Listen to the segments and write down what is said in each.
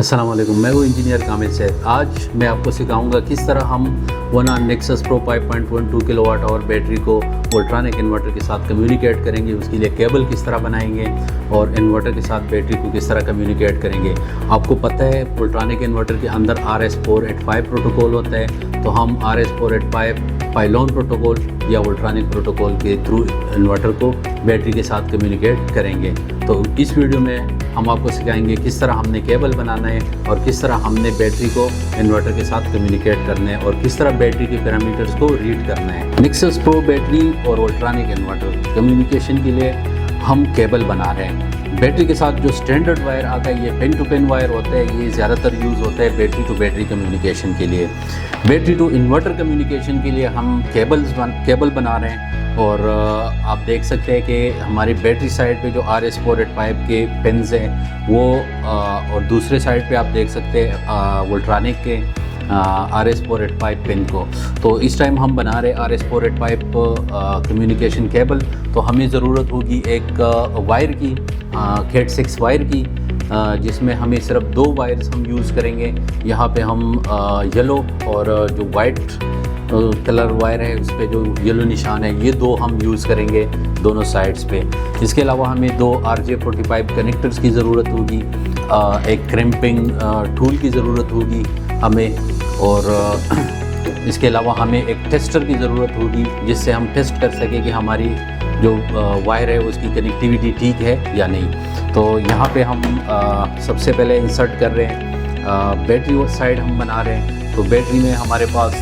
अस्सलाम वालेकुम, मैं हूँ इंजीनियर कामिल सैद। आज मैं आपको सिखाऊंगा किस तरह हम वनान Nexus Pro 5.12 kilowatt hour battery को वोल्ट्रानिक इन्वर्टर के साथ कम्युनिकेट करेंगे। उसके लिए केबल किस तरह बनाएंगे और इन्वर्टर के साथ बैटरी को किस तरह कम्युनिकेट करेंगे। आपको पता है वोल्ट्रानिक इन्वर्टर के अंदर RS485 प्रोटोकॉल होता है, तो हम RS485 पाइलोन प्रोटोकॉल या वोल्ट्रानिक प्रोटोकॉल के थ्रू इन्वर्टर को बैटरी के साथ कम्युनिकेट करेंगे। तो इस वीडियो में हम आपको सिखाएंगे किस तरह हमने केबल बनाना है और किस तरह हमने बैटरी को इन्वर्टर के साथ कम्युनिकेट करना है और किस तरह बैटरी के पैरामीटर्स को रीड करना है। नेक्सस प्रो बैटरी और वोल्ट्रानिक इन्वर्टर कम्युनिकेशन के लिए हम केबल बना रहे हैं। बैटरी के साथ जो स्टैंडर्ड वायर आता है ये पेन टू पेन वायर होता है, ये ज़्यादातर यूज़ होता है बैटरी टू बैटरी कम्युनिकेशन के लिए। बैटरी टू इन्वर्टर कम्युनिकेशन के लिए हम केबल बना रहे हैं और आप देख सकते हैं कि हमारी बैटरी साइड पे जो RS485 के पिन्स हैं वो और दूसरे साइड पे आप देख सकते हैं वोल्ट्रानिक के RS485 पिन को। तो इस टाइम हम बना रहे RS485 कम्युनिकेशन केबल। तो हमें ज़रूरत होगी एक वायर की, Cat 6 वायर की, जिसमें हमें सिर्फ 2 वायर्स हम यूज़ करेंगे। यहाँ पे हम येलो और जो वाइट कलर वायर है उस पर जो येलो निशान है ये 2 हम यूज़ करेंगे दोनों साइड्स पे। इसके अलावा हमें 2 RJ45 कनेक्टर्स की ज़रूरत होगी, एक क्रैम्पिंग टूल की ज़रूरत होगी हमें, और इसके अलावा हमें एक टेस्टर की ज़रूरत होगी जिससे हम टेस्ट कर सकें कि हमारी जो वायर है उसकी कनेक्टिविटी ठीक है या नहीं। तो यहाँ पे हम सबसे पहले इंसर्ट कर रहे हैं, बैटरी साइड हम बना रहे हैं। तो बैटरी में हमारे पास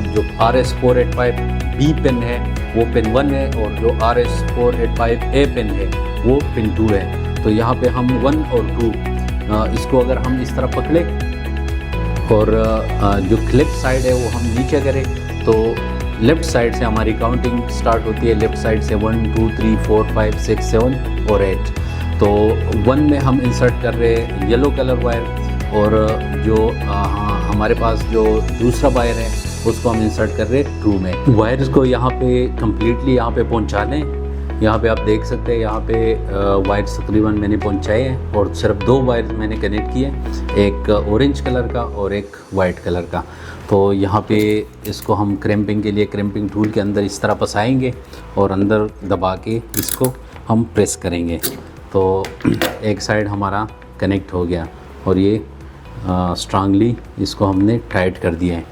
जो RS485 B पिन है वो पिन 1 है और जो RS485 A पिन है वो पिन 2 है। तो यहाँ पे हम 1 और 2 इसको अगर हम इस तरह पकड़े और जो क्लिप साइड है वो हम नीचे करें तो लेफ़्ट साइड से हमारी काउंटिंग स्टार्ट होती है। लेफ़्ट साइड से 1 2 3 4 5 6 7 और 8। तो 1 में हम इंसर्ट कर रहे हैं येलो कलर वायर और जो हमारे पास जो दूसरा वायर है उसको हम इंसर्ट कर रहे हैं 2 में। वायर्स को यहाँ पे कम्प्लीटली यहाँ पे पहुँचा लें। यहाँ पे आप देख सकते हैं यहाँ पे वायर्स तकरीबन मैंने पहुँचाए हैं और सिर्फ 2 वायर्स मैंने कनेक्ट किए, एक ऑरेंज कलर का और एक वाइट कलर का। तो यहाँ पे इसको हम क्रैम्पिंग के लिए क्रैम्पिंग टूल के अंदर इस तरह फंसाएंगे और अंदर दबा के इसको हम प्रेस करेंगे। तो एक साइड हमारा कनेक्ट हो गया और ये स्ट्रांगली इसको हमने टाइट कर दिया है।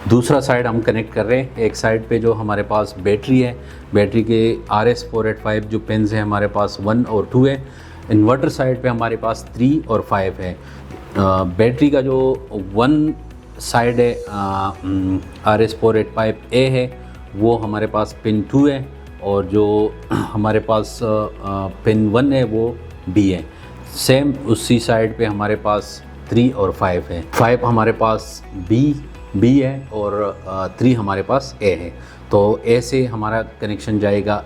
दूसरा साइड हम कनेक्ट कर रहे हैं। एक साइड पे जो हमारे पास बैटरी है, बैटरी के RS485 जो पिन्स हैं हमारे पास 1 और 2 है। इन्वर्टर साइड पे हमारे पास 3 और 5 है। बैटरी का जो 1 साइड है RS485 A है वो हमारे पास पिन 2 है और जो हमारे पास पिन 1 है वो B है। सेम उसी साइड पे हमारे पास 3 और 5 है। 5 हमारे पास B है और 3 हमारे पास A है। तो A से हमारा कनेक्शन जाएगा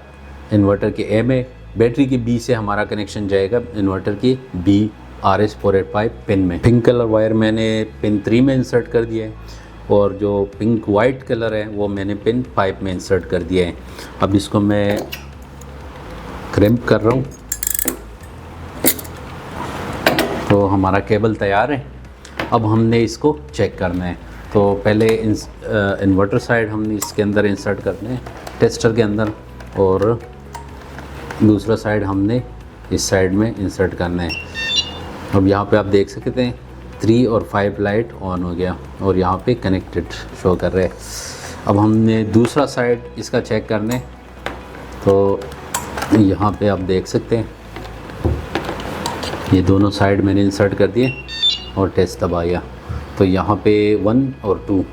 इन्वर्टर के A में, बैटरी के B से हमारा कनेक्शन जाएगा इन्वर्टर के B RS485 पिन में। पिंक कलर वायर मैंने पिन 3 में इंसर्ट कर दिया है और जो पिंक वाइट कलर है वो मैंने पिन 5 में इंसर्ट कर दिया है। अब इसको मैं क्रैम्प कर रहा हूँ। तो हमारा केबल तैयार है। अब हमने इसको चेक करना है। तो पहले इन्वर्टर साइड हमने इसके अंदर इंसर्ट करना है टेस्टर के अंदर और दूसरा साइड हमने इस साइड में इंसर्ट करना है। अब यहाँ पे आप देख सकते हैं 3 और 5 लाइट ऑन हो गया और यहाँ पे कनेक्टेड शो कर रहे हैं। अब हमने दूसरा साइड इसका चेक करना है। तो यहाँ पे आप देख सकते हैं ये दोनों साइड मैंने इंसर्ट कर दिए और टेस्ट दबाया। तो यहाँ पे 1 और 2,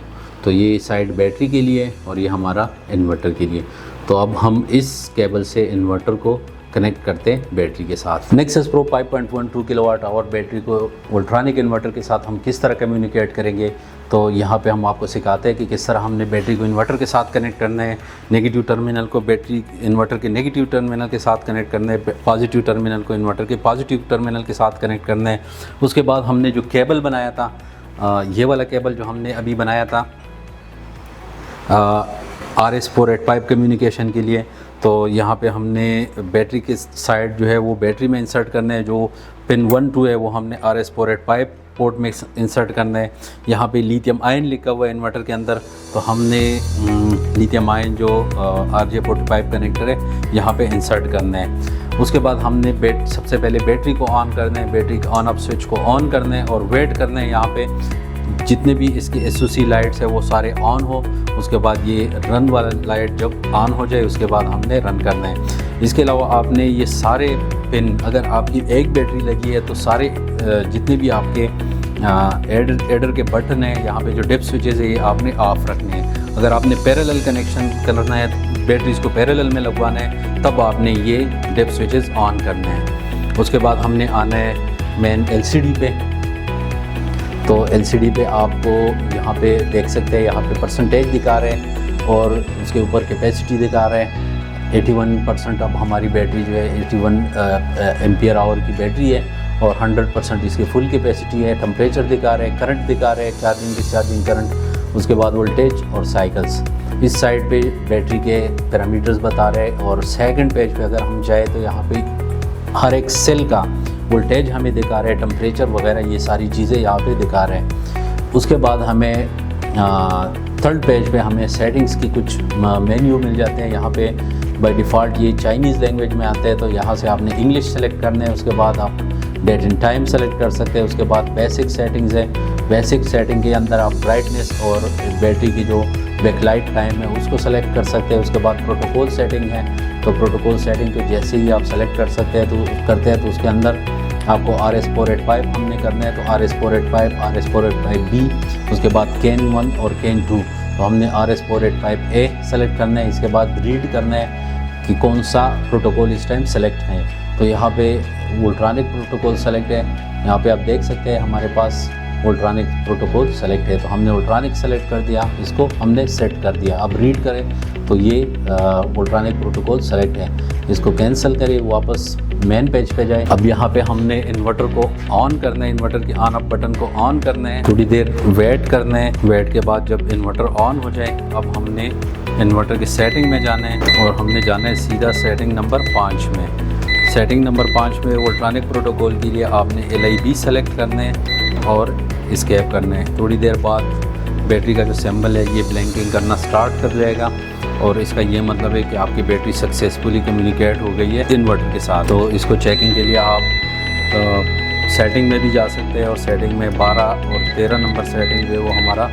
तो ये साइड बैटरी के लिए और ये हमारा इन्वर्टर के लिए। तो अब हम इस केबल से इन्वर्टर को कनेक्ट करते हैं बैटरी के साथ। Nexus Pro 5.12 kilowatt hour battery को वोल्ट्रानिक इन्वर्टर के साथ हम किस तरह कम्युनिकेट करेंगे। तो यहाँ पे हम आपको सिखाते हैं कि किस तरह हमने बैटरी को इन्वर्टर के साथ कनेक्ट करना है, नेगेटिव टर्मिनल को बैटरी इन्वर्टर के नेगेटिव टर्मिनल के साथ कनेक्ट करना है, पॉजिटिव टर्मिनल को इन्वर्टर के पॉजिटिव टर्मिनल के साथ कनेक्ट करना है। उसके बाद हमने जो केबल बनाया था, ये वाला केबल जो हमने अभी बनाया था RS485 कम्युनिकेशन के लिए, तो यहाँ पे हमने बैटरी के साइड जो है वो बैटरी में इंसर्ट करना है, जो पिन 1 2 है वो हमने RS485 पोर्ट में इंसर्ट करना है। यहाँ पे लिथियम आयन लिखा हुआ है इन्वर्टर के अंदर, तो हमने लिथियम आयन जो RJ45 कनेक्टर है यहाँ पे इंसर्ट करना है। उसके बाद हमने सबसे पहले बैटरी को ऑन करना है, बैटरी के ऑन ऑफ स्विच को ऑन करना है और वेट करना है यहाँ पे जितने भी इसके SOC लाइट्स है वो सारे ऑन हो। उसके बाद ये रन वाला लाइट जब ऑन हो जाए उसके बाद हमने रन करना है। इसके अलावा आपने ये सारे पिन, अगर आपकी एक बैटरी लगी है तो सारे जितने भी आपके एडर के बटन है, यहाँ पे जो डिप स्विचेस है ये आपने ऑफ रखने हैं। अगर आपने पैरेलल कनेक्शन करना है, बैटरीज को पैरेलल में लगवाना है, तब आपने ये डिप स्विचेस ऑन करने हैं। उसके बाद हमने आना है मेन LCD पे। तो LCD पे आपको यहाँ पे देख सकते हैं, यहाँ पे परसेंटेज दिखा रहे हैं और उसके ऊपर कैपेसिटी दिखा रहे हैं। 81% अब हमारी बैटरी जो है 81 एम्पियर आवर की बैटरी है और 100% इसकी फुल कैपेसिटी है। टेम्परेचर दिखा रहे हैं, करंट दिखा रहे हैं, चार्जिंग डिस्चार्जिंग करंट, उसके बाद वोल्टेज और साइकिल्स। इस साइड पे बैटरी के पैरामीटर्स बता रहे हैं और सेकंड पेज पे अगर हम जाए तो यहाँ पे हर एक सेल का वोल्टेज हमें दिखा रहे हैं, टेम्परेचर वगैरह ये सारी चीज़ें यहाँ पे दिखा रहे हैं। उसके बाद हमें थर्ड पेज पे हमें सेटिंग्स की कुछ मेन्यू मिल जाते हैं। यहाँ पे बाय डिफ़ॉल्ट ये चाइनीज़ लैंग्वेज में आते हैं, तो यहाँ से आपने इंग्लिश सेलेक्ट करना है। उसके बाद आप डेट एंड टाइम सेलेक्ट कर सकते हैं। उसके बाद बेसिक सेटिंग्स है, बेसिक सेटिंग के अंदर आप ब्राइटनेस और बैटरी की जो बैकलाइट टाइम है उसको सेलेक्ट कर सकते हैं। उसके बाद प्रोटोकॉल सेटिंग है, तो प्रोटोकॉल सेटिंग को जैसे ही आप सेलेक्ट कर सकते हैं तो उसके अंदर आपको RS485 हमने करना है, तो RS485, RS485B, उसके बाद CAN 1 और CAN 2, तो हमने RS485A सेलेक्ट करना है। इसके बाद रीड करना है कि कौन सा प्रोटोकॉल इस टाइम सेलेक्ट है। तो यहाँ पे वोल्ट्रॉनिक प्रोटोकॉल सेलेक्ट है, यहाँ पे आप देख सकते हैं हमारे पास वोल्ट्रॉनिक प्रोटोकॉल सेलेक्ट है, तो हमने वोल्ट्रॉनिक सेलेक्ट कर दिया, इसको हमने सेट कर दिया। अब रीड करें तो ये वोल्ट्रॉनिक प्रोटोकॉल सेलेक्ट है, इसको कैंसिल करें, वापस मेन पेज पे जाए। अब यहाँ पे हमने इन्वर्टर को ऑन करना है, इन्वर्टर के ऑन ऑफ बटन को ऑन करना है, थोड़ी देर वेट करना है। वेट के बाद जब इन्वर्टर ऑन हो जाए अब हमने इन्वर्टर की सेटिंग में जाना है और हमने जाना है सीधा सेटिंग नंबर 5 में। सेटिंग नंबर 5 में वोल्ट्रॉनिक प्रोटोकॉल के लिए आपने LIB सेलेक्ट करना है और एस्केप करना है। थोड़ी देर बाद बैटरी का जो सिंबल है ये ब्लिंकिंग करना स्टार्ट कर जाएगा और इसका ये मतलब है कि आपकी बैटरी सक्सेसफुली कम्युनिकेट हो गई है इन्वर्टर के साथ। तो इसको चेकिंग के लिए आप सेटिंग में भी जा सकते हैं और सेटिंग में 12 और 13 नंबर सेटिंग जो है वो हमारा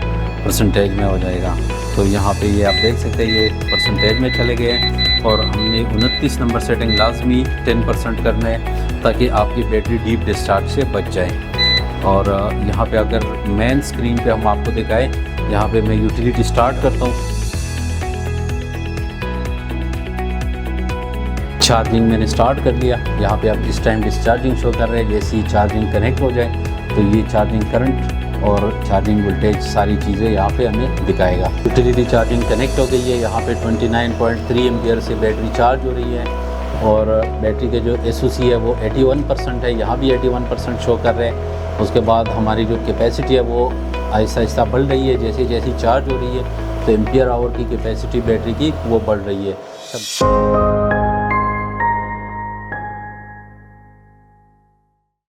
परसेंटेज में हो जाएगा। तो यहाँ पे ये आप देख सकते हैं ये परसेंटेज में चले गए हैं और हमने 29 नंबर सेटिंग लाजमी 10% करना है ताकि आपकी बैटरी डीप डिस्चार्ज से बच जाए। और यहाँ पे अगर मेन स्क्रीन पे हम आपको दिखाएं, यहाँ पे मैं यूटिलिटी स्टार्ट करता हूँ। चार्जिंग मैंने स्टार्ट कर लिया, यहाँ पे आप इस टाइम डिस्चार्जिंग शो कर रहे हैं। जैसे ही चार्जिंग कनेक्ट हो जाए तो ये चार्जिंग करंट और चार्जिंग वोल्टेज सारी चीज़ें यहाँ पे हमें दिखाएगा। यूटिलिटी चार्जिंग कनेक्ट हो गई है, यहाँ पे 29.3 एम्पियर से बैटरी चार्ज हो रही है और बैटरी के जो SOC है वो 81% है, यहाँ भी 81% शो कर रहे हैं। उसके बाद हमारी जो कैपेसिटी है वो आहिस्ता आहिस्ता बढ़ रही है, जैसे जैसे चार्ज हो रही है तो एम्पियर आवर की कैपेसिटी बैटरी की वो बढ़ रही है।